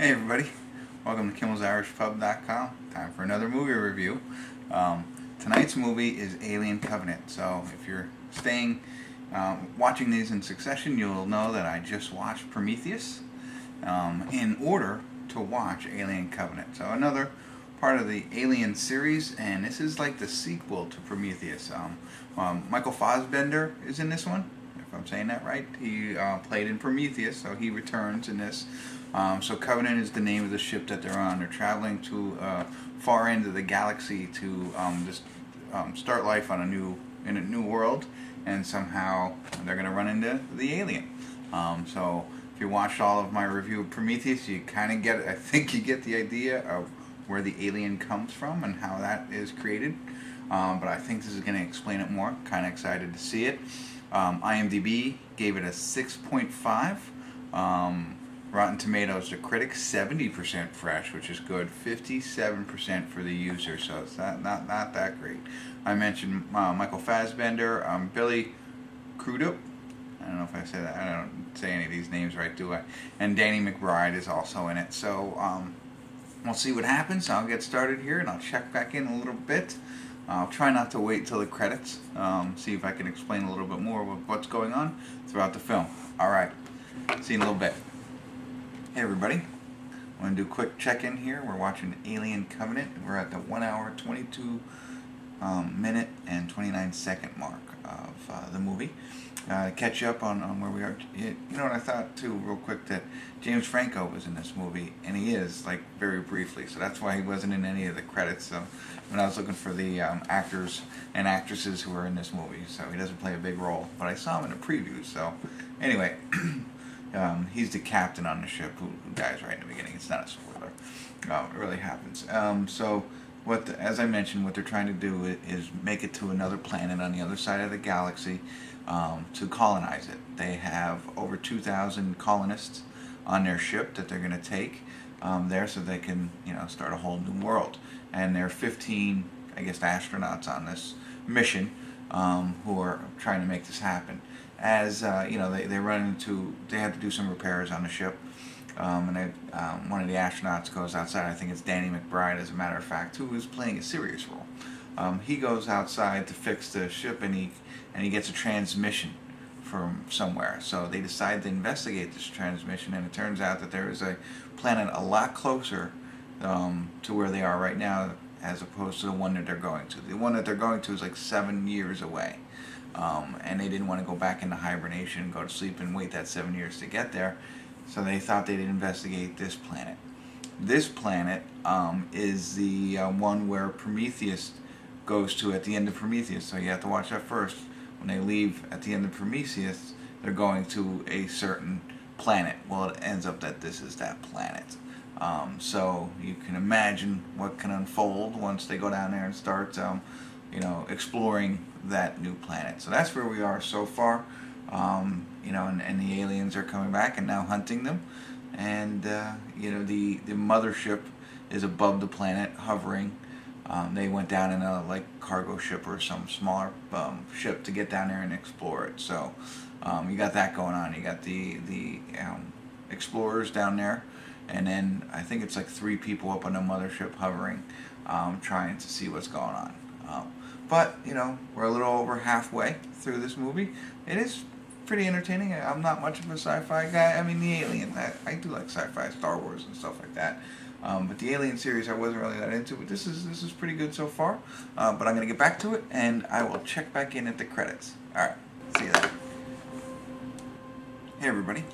Hey everybody, welcome to KimmelsIrishPub.com. Time for another movie review. Tonight's movie is Alien Covenant. So if you're watching these in succession, you'll know that I just watched Prometheus in order to watch Alien Covenant. So another part of the Alien series, and this is like the sequel to Prometheus. Michael Fassbender is in this one, if I'm saying that right. He played in Prometheus, so he returns in this. So Covenant is the name of the ship that they're on. They're traveling to far end of the galaxy to start life on in a new world, and somehow they're going to run into the alien. So if you watched all of my review of Prometheus, you kind of get, I think you get the idea of where the alien comes from and how that is created. But I think this is going to explain it more. Kind of excited to see it. IMDb gave it a 6.5. Rotten Tomatoes, the critics, 70% fresh, which is good. 57% for the user, so it's not that great. I mentioned Michael Fassbender, Billy Crudup. I don't know if I said that. I don't say any of these names right, do I? And Danny McBride is also in it. So we'll see what happens. I'll get started here, and I'll check back in a little bit. I'll try not to wait till the credits. See if I can explain a little bit more of what's going on throughout the film. All right. See you in a little bit. Hey everybody, I'm going to do a quick check-in here. We're watching Alien Covenant. We're at the 1 hour, 22 minute and 29 second mark of the movie. Catch you up on where we are. You know what I thought too, real quick, that James Franco was in this movie, and he is, like, very briefly, so that's why he wasn't in any of the credits. So when I was looking for the actors and actresses who are in this movie, so he doesn't play a big role, but I saw him in the previews. So anyway. He's the captain on the ship who dies right in the beginning. It's not a spoiler. It really happens. So, as I mentioned, what they're trying to do is make it to another planet on the other side of the galaxy to colonize it. They have over 2,000 colonists on their ship that they're going to take there so they can, start a whole new world. And there are 15, I guess, astronauts on this mission who are trying to make this happen. As they run into, they have to do some repairs on the ship, and one of the astronauts goes outside. I think it's Danny McBride, as a matter of fact, who is playing a serious role. He goes outside to fix the ship, and he gets a transmission from somewhere. So they decide to investigate this transmission, and it turns out that there is a planet a lot closer to where they are right now, as opposed to the one that they're going to. The one that they're going to is like 7 years away. And they didn't want to go back into hibernation, go to sleep, and wait that 7 years to get there. So they thought they'd investigate this planet. This planet is the one where Prometheus goes to at the end of Prometheus. So you have to watch that first. When they leave at the end of Prometheus, they're going to a certain planet. Well, it ends up that this is that planet. So you can imagine what can unfold once they go down there and start exploring that new planet. So that's where we are so far. And the aliens are coming back and now hunting them. And the mothership is above the planet, hovering. They went down in a cargo ship or some smaller ship to get down there and explore it. So you got that going on. You got the explorers down there, and then I think it's like 3 people up on the mothership hovering, trying to see what's going on. But, we're a little over halfway through this movie. It is pretty entertaining. I'm not much of a sci-fi guy. I mean, the Alien, I do like sci-fi, Star Wars and stuff like that. But the Alien series I wasn't really that into. But this is pretty good so far. But I'm going to get back to it, and I will check back in at the credits. Alright, see you then. Hey everybody,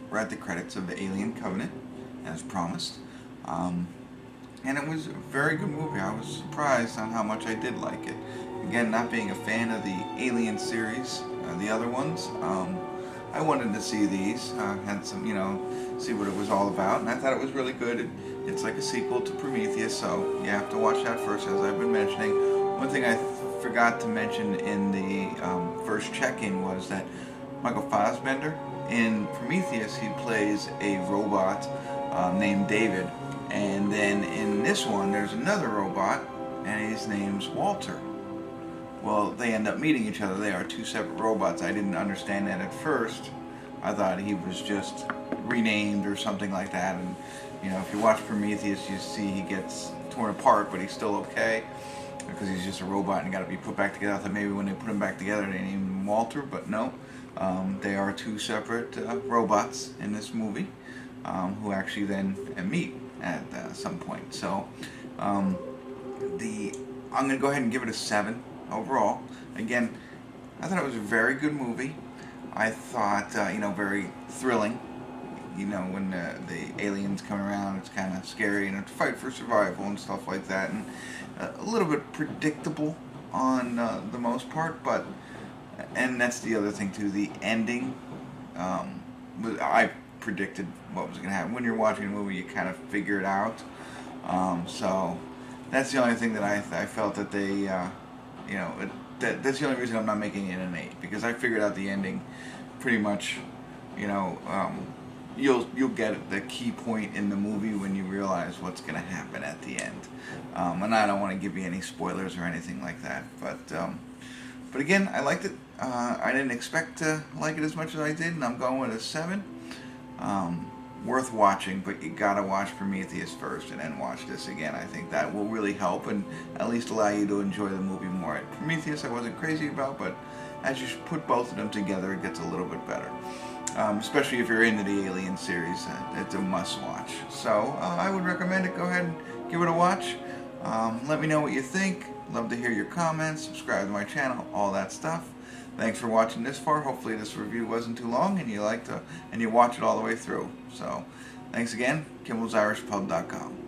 we're at the credits of the Alien Covenant, as promised. And it was a very good movie. I was surprised on how much I did like it. Again, not being a fan of the Alien series, the other ones, I wanted to see these, had some, see what it was all about, and I thought it was really good. It's like a sequel to Prometheus, so you have to watch that first, as I've been mentioning. One thing I forgot to mention in the first check-in was that Michael Fassbender, in Prometheus, he plays a robot named David, and then in this one, there's another robot, and his name's Walter. Well, they end up meeting each other. They are 2 separate robots. I didn't understand that at first. I thought he was just renamed or something like that, and You know, if you watch Prometheus, you see he gets torn apart, but he's still okay because he's just a robot and got to be put back together. I thought maybe when they put him back together, they named him Walter, but no. They are two separate robots in this movie who actually then meet at some point. So I'm going to go ahead and give it a 7 overall. Again, I thought it was a very good movie. I thought, you know, very thrilling. You know, when the aliens come around, it's kind of scary, and it's a fight for survival and stuff like that, and a little bit predictable on the most part, but, and that's the other thing too, the ending, I predicted what was going to happen. When you're watching a movie, you kind of figure it out, so that's the only thing that I felt that they, you know, that's the only reason I'm not making it an 8, because I figured out the ending pretty much, you know. You'll get the key point in the movie when you realize what's going to happen at the end. And I don't want to give you any spoilers or anything like that. But again, I liked it. I didn't expect to like it as much as I did, and I'm going with a 7. Worth watching, but you gotta watch Prometheus first and then watch this again. I think that will really help and at least allow you to enjoy the movie more. Prometheus I wasn't crazy about, but as you put both of them together, it gets a little bit better. Especially if you're into the Alien series, it's a must-watch. So I would recommend it. Go ahead and give it a watch. Let me know what you think. Love to hear your comments. Subscribe to my channel, all that stuff. Thanks for watching this far. Hopefully this review wasn't too long and you watch it all the way through. So thanks again. KimmelsIrishPub.com.